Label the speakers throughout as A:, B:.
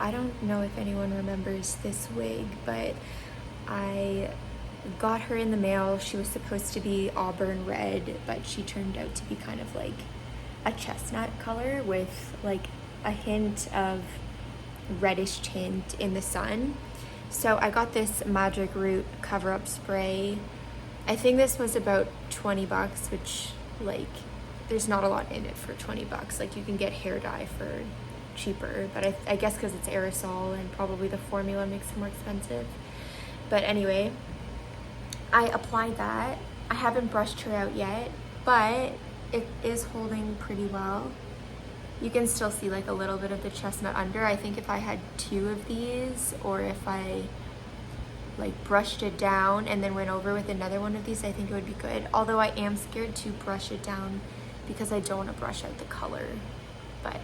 A: I don't know if anyone remembers this wig, but I got her in the mail. She was supposed to be auburn red, but she turned out to be kind of like a chestnut color with like a hint of reddish tint in the sun. So I got this Magic Root cover-up spray. I think this was about 20 bucks, which like there's not a lot in it for 20 bucks. Like you can get hair dye for cheaper, but I guess because it's aerosol and probably the formula makes it more expensive. But anyway, I applied that. I haven't brushed her out yet, but it is holding pretty well. You can still see like a little bit of the chestnut under. I think if I had 2 of these, or if I like brushed it down and then went over with another one of these, I think it would be good. Although I am scared to brush it down because I don't want to brush out the color. But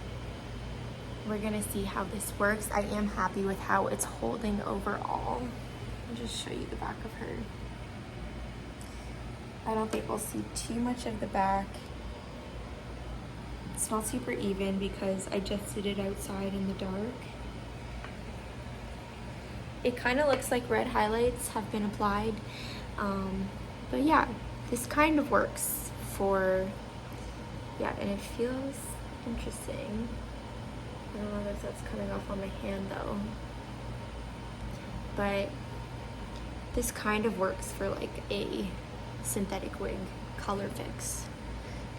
A: we're gonna see how this works. I am happy with how it's holding overall. I'll just show you the back of her. I don't think we'll see too much of the back. It's not super even because I just did it outside in the dark. It kind of looks like red highlights have been applied. But yeah, this kind of works for, yeah, and it feels interesting. I don't know if that's coming off on my hand though. But this kind of works for like a synthetic wig color fix.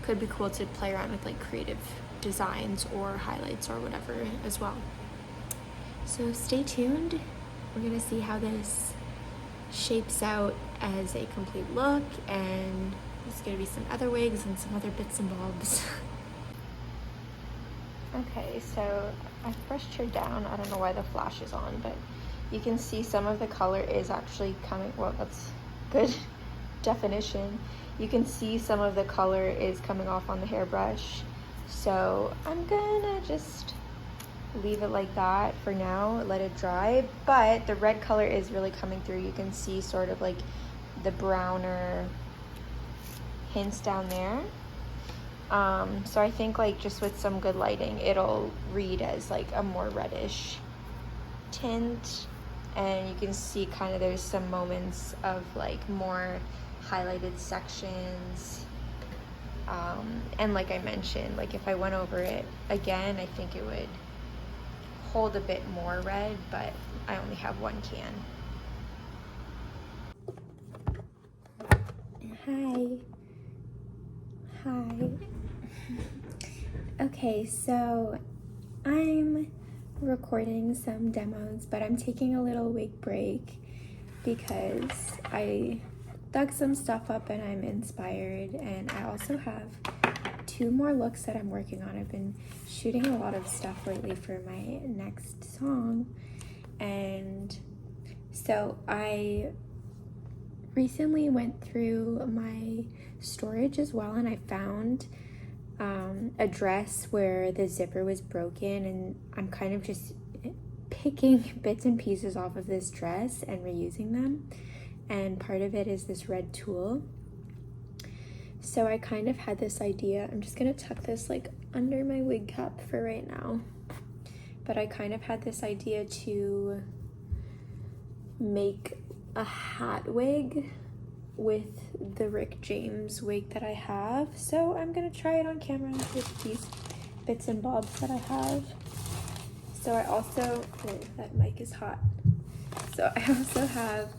A: Could be cool to play around with like creative designs or highlights or whatever as well. So stay tuned. We're gonna see how this shapes out as a complete look, and there's gonna be some other wigs and some other bits and bobs. Okay, so I've brushed her down. I don't know why the flash is on, but you can see some of the color is actually coming, well, that's good definition. You can see some of the color is coming off on the hairbrush. So I'm gonna just leave it like that for now, let it dry. But the red color is really coming through. You can see sort of like the browner hints down there. So I think like just with some good lighting, it'll read as like a more reddish tint. And you can see kind of there's some moments of like more highlighted sections. And like I mentioned, like if I went over it again, I think it would hold a bit more red, but I only have 1 can. Hi. Okay, so I'm recording some demos, but I'm taking a little wig break because I dug some stuff up and I'm inspired, and I also have 2 more looks that I'm working on. I've been shooting a lot of stuff lately for my next song, and so I recently went through my storage as well, and I found a dress where the zipper was broken, and I'm kind of just picking bits and pieces off of this dress and reusing them. And part of it is this red tulle. So I kind of had this idea. I'm just gonna tuck this like under my wig cap for right now. But I kind of had this idea to make a hat wig with the Rick James wig that I have. So I'm gonna try it on camera with these bits and bobs that I have. So I also, oh, that mic is hot. So I also have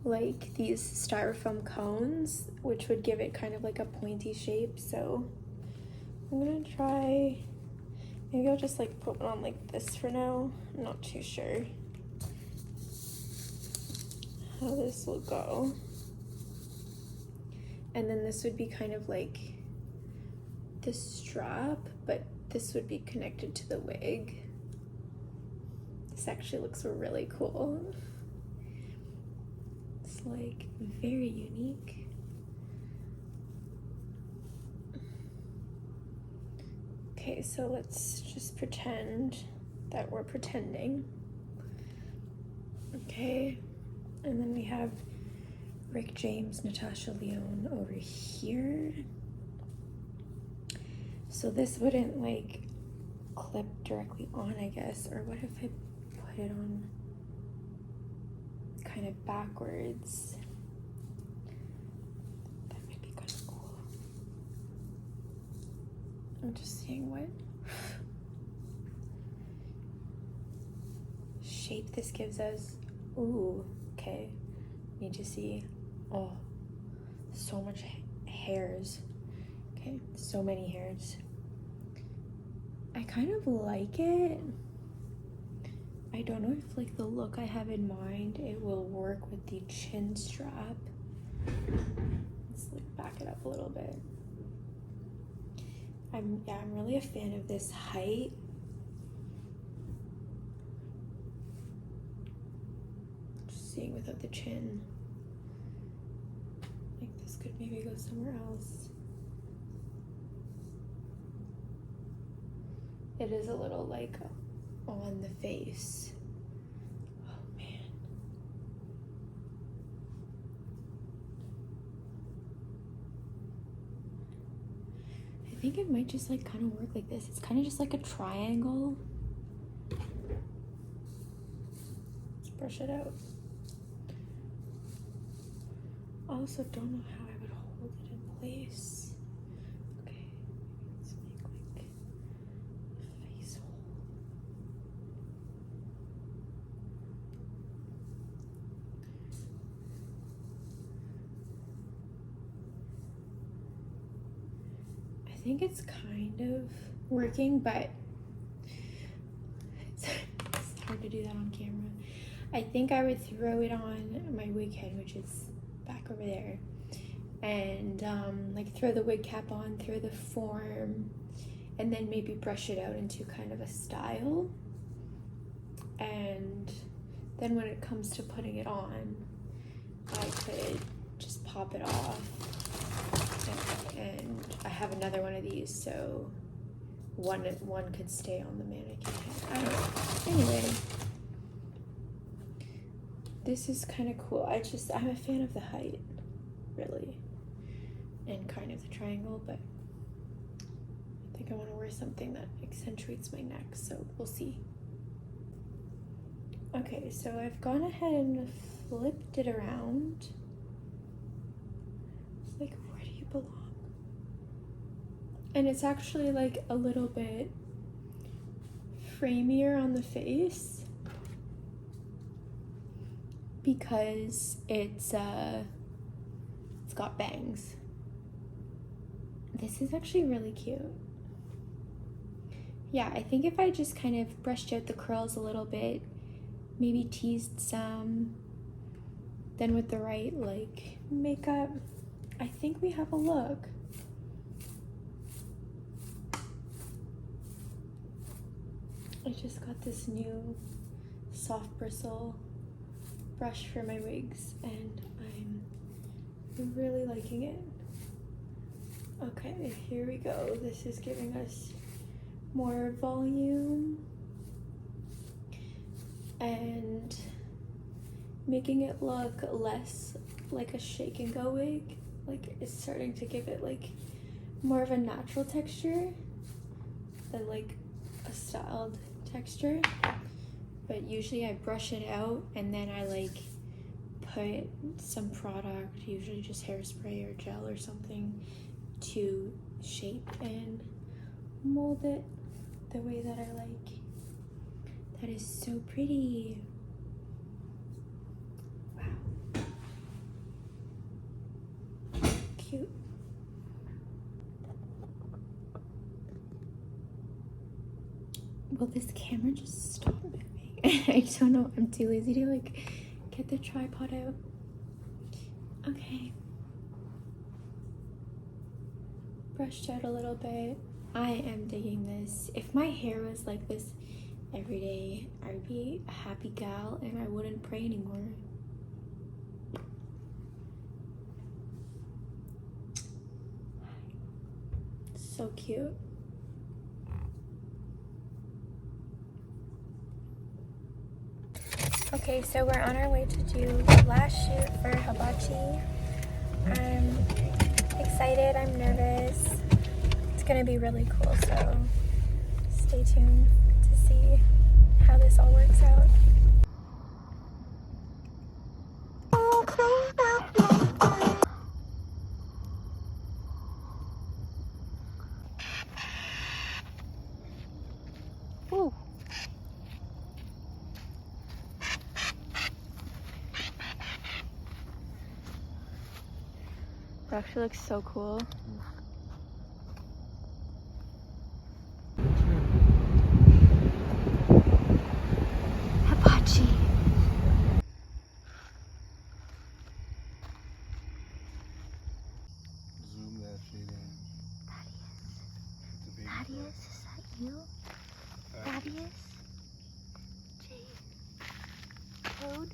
A: like these styrofoam cones, which would give it kind of like a pointy shape. So I'm gonna try, maybe I'll just like put one on like this for now. I'm not too sure how this will go. And then this would be kind of like this strap, but this would be connected to the wig. This actually looks really cool. It's like very unique. Okay, so let's just pretend that we're pretending. Okay, and then we have Rick James, Natasha Lyonne over here. So this wouldn't like clip directly on, I guess. Or what if I put it on kind of backwards? That might be kind of cool. I'm just seeing what shape this gives us. Ooh, okay. Need to see. Oh, so much hairs. Okay, so many hairs. I kind of like it. I don't know if like the look I have in mind, it will work with the chin strap. Let's like back it up a little bit. I'm really a fan of this height. Just seeing without the chin. Like this could maybe go somewhere else. It is a little like on the face. Oh man. I think it might just like kind of work like this. It's kind of just like a triangle. Let's brush it out. I also don't know how I would hold it in place. Okay, let's make like a face hole. I think it's kind of working, but it's hard to do that on camera. I think I would throw it on my wig head, which is back over there, and like throw the wig cap on, throw the form, and then maybe brush it out into kind of a style. And then when it comes to putting it on, I could just pop it off. And I have another one of these, so one could stay on the mannequin head. I don't know. Anyway, this is kind of cool. I'm a fan of the height, really, and kind of the triangle, but I think I want to wear something that accentuates my neck, so we'll see. Okay, so I've gone ahead and flipped it around. It's like, where do you belong? And it's actually like a little bit framier on the face because it's got bangs. This is actually really cute. Yeah, I think if I just kind of brushed out the curls a little bit, maybe teased some, then with the right like makeup, I think we have a look. I just got this new soft bristle brush for my wigs and I'm really liking it. Okay, here we go. This is giving us more volume and making it look less like a shake and go wig. Like it's starting to give it like more of a natural texture than like a styled texture. But usually I brush it out and then I like put some product, usually just hairspray or gel or something, to shape and mold it the way that I like. That is so pretty. Wow. Cute. Will this camera just stop moving? I don't know. I'm too lazy to like get the tripod out. Okay. Brushed out a little bit. I am digging this. If my hair was like this every day, I'd be a happy gal and I wouldn't pray anymore. So cute. Okay, so we're on our way to do the last shoot for Hibachi. I'm excited, I'm nervous. It's gonna be really cool, so stay tuned to see how this all works out. Ooh. It actually looks so cool. Hibachi.
B: Zoom that shit in.
A: Thaddeus, is that you? Thaddeus? Jade? Toad?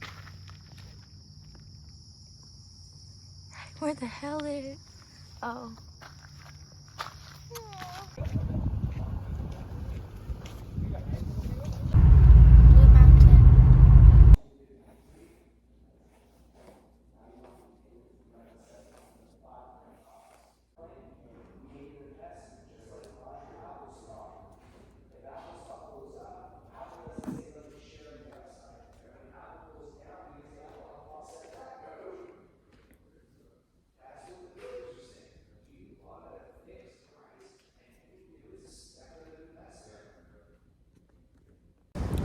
A: Where the hell is... Oh. Blue Mountain.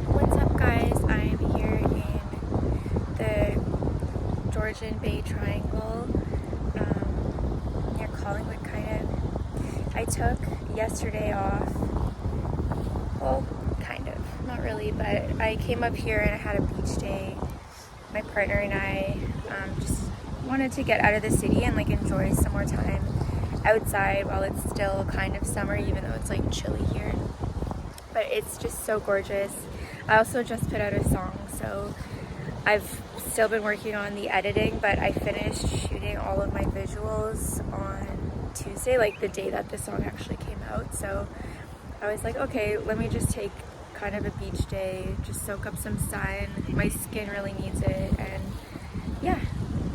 A: What's up, guys? I'm here in the Georgian Bay Triangle near Collingwood, kind of. I took yesterday off. Well, kind of. Not really, but I came up here and I had a beach day. My partner and I just wanted to get out of the city and like enjoy some more time outside while it's still kind of summer, even though it's like chilly here. But it's just so gorgeous. I also just put out a song, so I've still been working on the editing, but I finished shooting all of my visuals on Tuesday, like the day that the song actually came out. So I was like, okay, let me just take kind of a beach day, just soak up some sun. My skin really needs it, and yeah,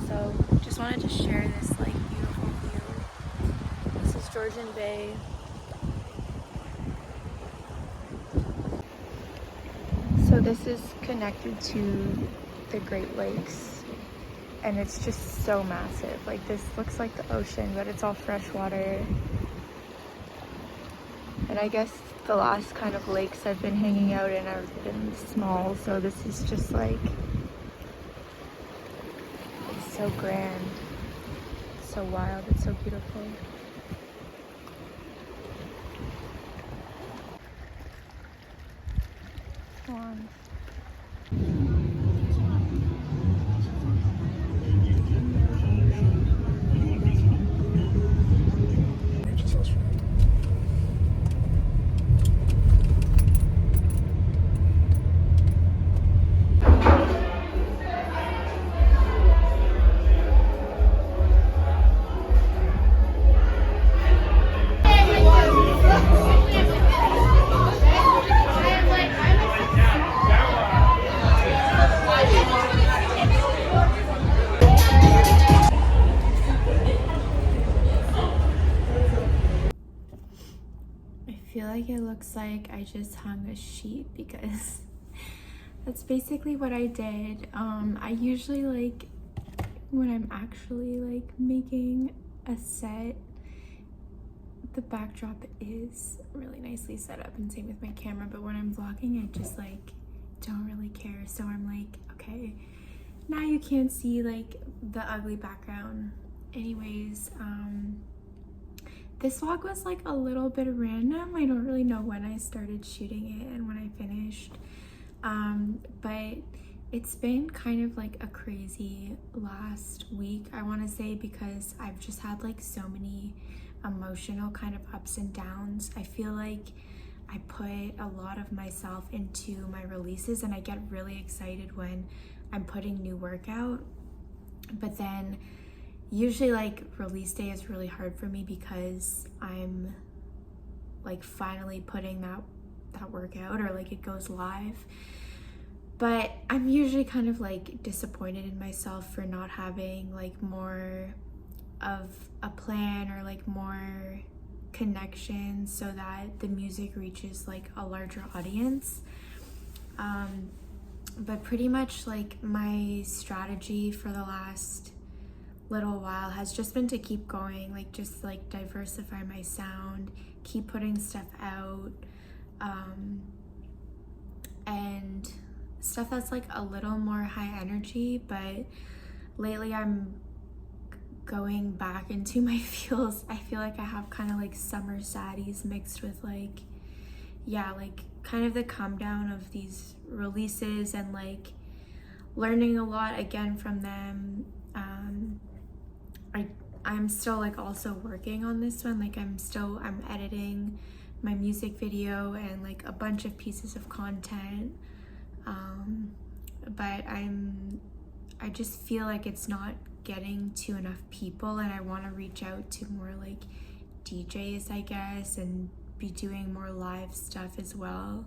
A: so just wanted to share this like beautiful view. This is Georgian Bay. So this is connected to the Great Lakes, and it's just so massive. Like, this looks like the ocean, but it's all fresh water. And I guess the last kind of lakes I've been hanging out in have been small, so this is just like, it's so grand, it's so wild, it's so beautiful. Swans. I feel like it looks like I just hung a sheet because that's basically what I did. I usually, like, when I'm actually like making a set, the backdrop is really nicely set up, and same with my camera, but when I'm vlogging I just like don't really care. So I'm like, okay, now you can't see like the ugly background. Anyways, this vlog was like a little bit random. I don't really know when I started shooting it and when I finished, but it's been kind of like a crazy last week, I want to say, because I've just had like so many emotional kind of ups and downs. I feel like I put a lot of myself into my releases, and I get really excited when I'm putting new work out, but then usually like release day is really hard for me because I'm like finally putting that work out, or like it goes live. But I'm usually kind of like disappointed in myself for not having like more of a plan, or like more connection so that the music reaches like a larger audience. But pretty much like my strategy for the last little while has just been to keep going, like just like diversify my sound, keep putting stuff out, and stuff that's like a little more high energy. But lately I'm going back into my feels. I feel like I have kind of like summer saddies mixed with like, yeah, like kind of the calm down of these releases and like learning a lot again from them. I'm still like also working on this one. Like I'm editing my music video and like a bunch of pieces of content. But I just feel like it's not getting to enough people, and I want to reach out to more like DJs, I guess, and be doing more live stuff as well,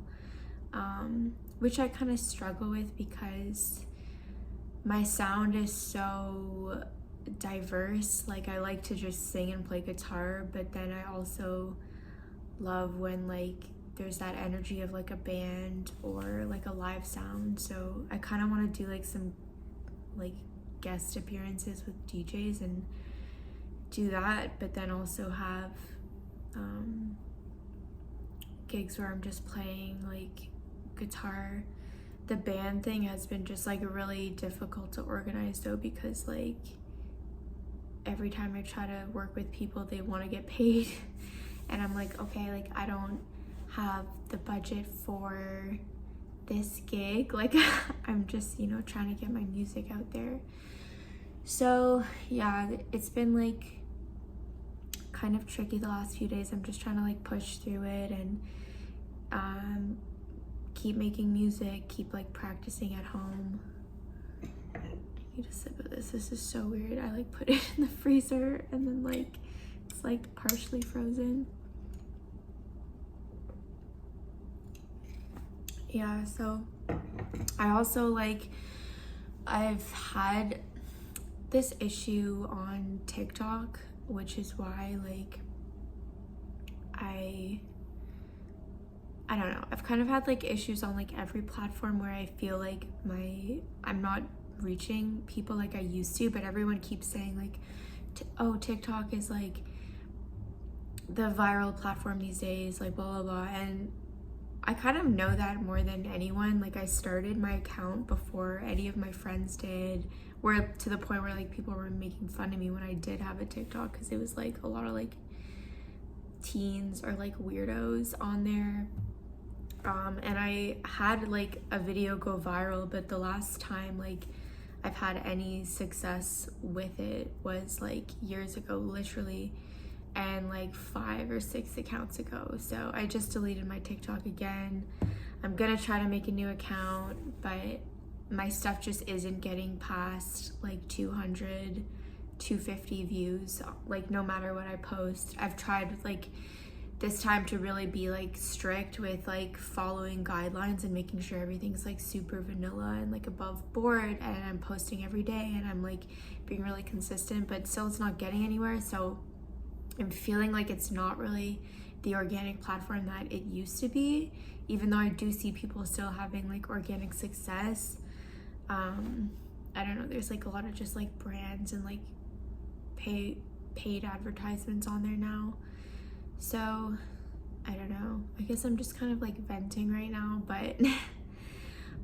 A: which I kind of struggle with because my sound is so diverse. Like I like to just sing and play guitar, but then I also love when like there's that energy of like a band or like a live sound. So I kind of want to do like some like guest appearances with DJs and do that, but then also have gigs where I'm just playing like guitar. The band thing has been just like really difficult to organize though, because like every time I try to work with people, they want to get paid and I'm like, okay, like I don't have the budget for this gig. Like I'm just, you know, trying to get my music out there. So yeah, it's been like kind of tricky the last few days. I'm just trying to like push through it and keep making music, keep like practicing at home. I need a sip of this. This is so weird. I like put it in the freezer and then like it's like partially frozen. Yeah, so I also like, I've had this issue on TikTok, which is why like I don't know, I've kind of had like issues on like every platform where I feel like I'm not reaching people like I used to, but everyone keeps saying like, oh, TikTok is like the viral platform these days, like blah blah blah. And I kind of know that more than anyone. Like I started my account before any of my friends did, where to the point where like people were making fun of me when I did have a TikTok, because it was like a lot of like teens or like weirdos on there. And I had like a video go viral, but the last time like I've had any success with it was like years ago, literally, and like 5 or 6 accounts ago. So I just deleted my TikTok again. I'm gonna try to make a new account, but my stuff just isn't getting past like 200, 250 views, like no matter what I post. I've tried like this time to really be like strict with like following guidelines and making sure everything's like super vanilla and like above board, and I'm posting every day and I'm like being really consistent, but still it's not getting anywhere. So I'm feeling like it's not really the organic platform that it used to be, even though I do see people still having like organic success. I don't know, there's like a lot of just like brands and like paid advertisements on there now. So I don't know, I guess I'm just kind of like venting right now, but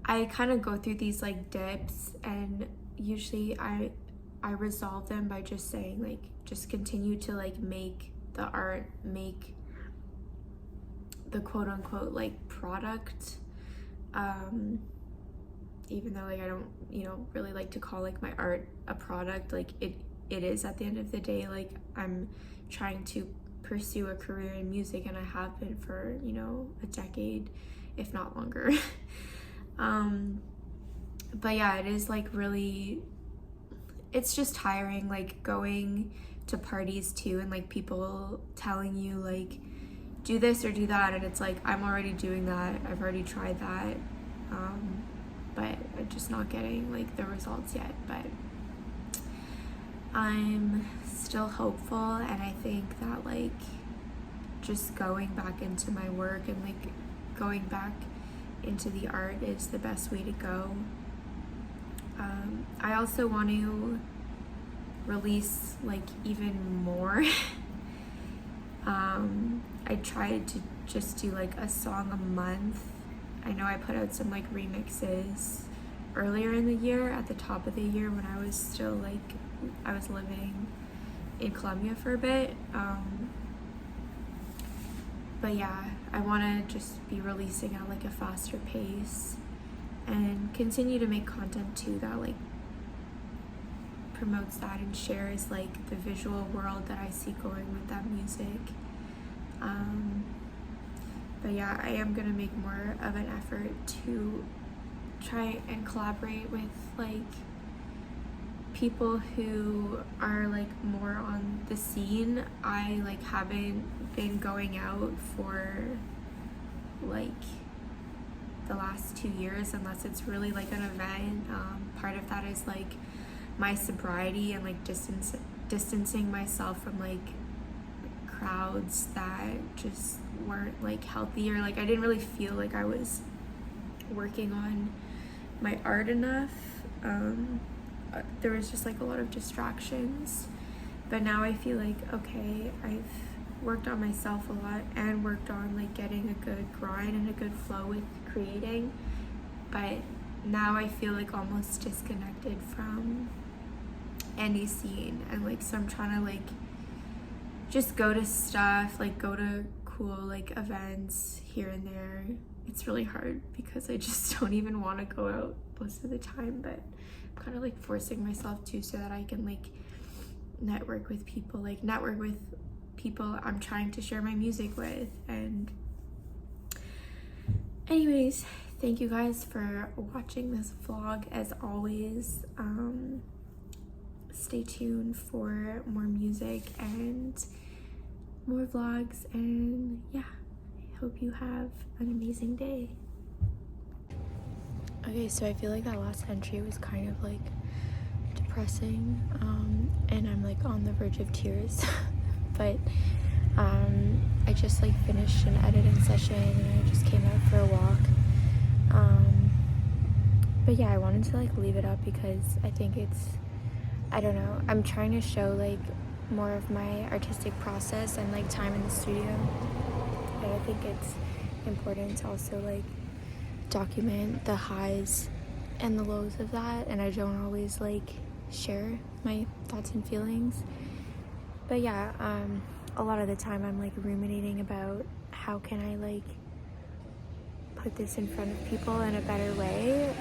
A: I kind of go through these like dips, and usually I resolve them by just saying like, just continue to like make the art, make the quote unquote like product, even though like I don't, you know, really like to call like my art a product. Like it is at the end of the day. Like I'm trying to pursue a career in music, and I have been for, you know, a decade, if not longer. But yeah, it is like really, it's just tiring, like going to parties too, and like people telling you like do this or do that, and it's like I'm already doing that, I've already tried that, but I'm just not getting like the results yet. But I'm still hopeful, and I think that like just going back into my work and like going back into the art is the best way to go. I also want to release like even more. I tried to just do like a song a month. I know I put out some like remixes earlier in the year, at the top of the year, when I was still like, I was living in Colombia for a bit. But yeah, I want to just be releasing at like a faster pace and continue to make content too that like promotes that and shares like the visual world that I see going with that music. But yeah, I am gonna make more of an effort to try and collaborate with like people who are like more on the scene. I like haven't been going out for like the last 2 years unless it's really like an event. Part of that is like my sobriety and like distancing myself from like crowds that just weren't like healthy, or like I didn't really feel like I was working on my art enough. There was just like a lot of distractions, but now I feel like, okay, I've worked on myself a lot and worked on like getting a good grind and a good flow with creating, but now I feel like almost disconnected from any scene, and like so I'm trying to like just go to stuff, like go to cool like events here and there. It's really hard because I just don't even want to go out most of the time, but I'm kind of like forcing myself to, so that I can like network with people I'm trying to share my music with. And anyways, thank you guys for watching this vlog. As always, stay tuned for more music and more vlogs, and yeah, I hope you have an amazing day. Okay, so I feel like that last entry was kind of like depressing, and I'm like on the verge of tears. But I just like finished an editing session and I just came out for a walk. But yeah, I wanted to like leave it up because I think I don't know, I'm trying to show like more of my artistic process and like time in the studio. And I think it's important to also like document the highs and the lows of that, and I don't always like share my thoughts and feelings. But yeah, a lot of the time I'm like ruminating about how can I like put this in front of people in a better way,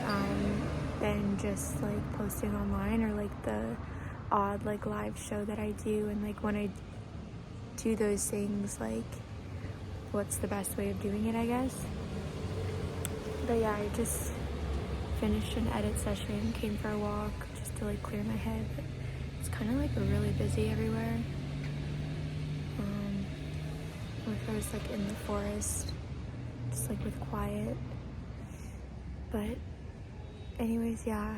A: than just like posting online, or like the odd like live show that I do. And like when I do those things, like what's the best way of doing it, I guess. But yeah, I just finished an edit session, came for a walk just to like clear my head. It's kind of like really busy everywhere. I was like in the forest, just like with quiet. But anyways, yeah,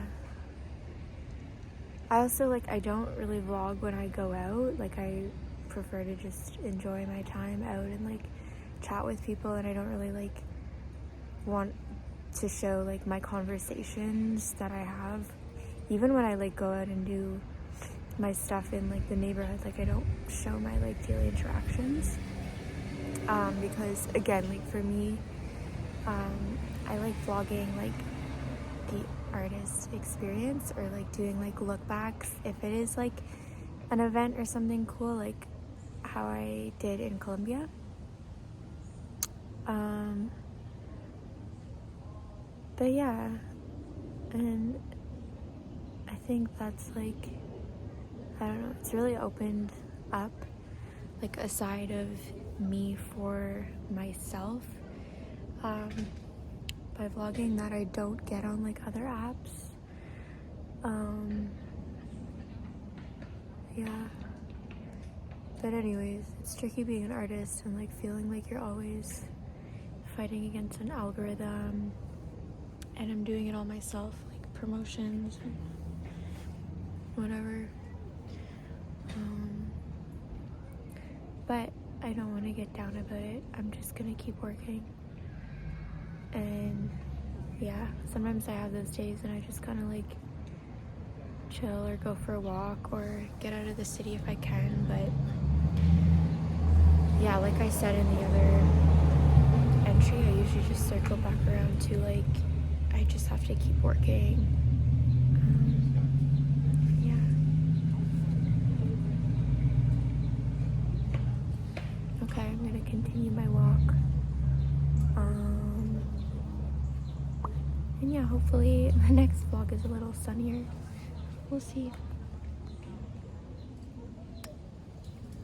A: I also like, I don't really vlog when I go out. Like I prefer to just enjoy my time out and like chat with people, and I don't really like want to show like my conversations that I have. Even when I like go out and do my stuff in like the neighborhood, like I don't show my like daily interactions, because again, like for me, I like vlogging like the artist experience, or like doing like look backs if it is like an event or something cool, like how I did in Colombia. But yeah, and I think that's like, I don't know, it's really opened up like a side of me for myself, by vlogging that I don't get on like other apps. Yeah, but anyways, it's tricky being an artist and like feeling like you're always fighting against an algorithm, and I'm doing it all myself, like promotions and whatever. But I don't want to get down about it. I'm just gonna keep working. And yeah, sometimes I have those days and I just kind of like chill or go for a walk or get out of the city if I can. But yeah, like I said in the other entry, I usually just circle back around to like I just have to keep working. Okay, I'm gonna continue my walk. And yeah, hopefully the next vlog is a little sunnier. We'll see.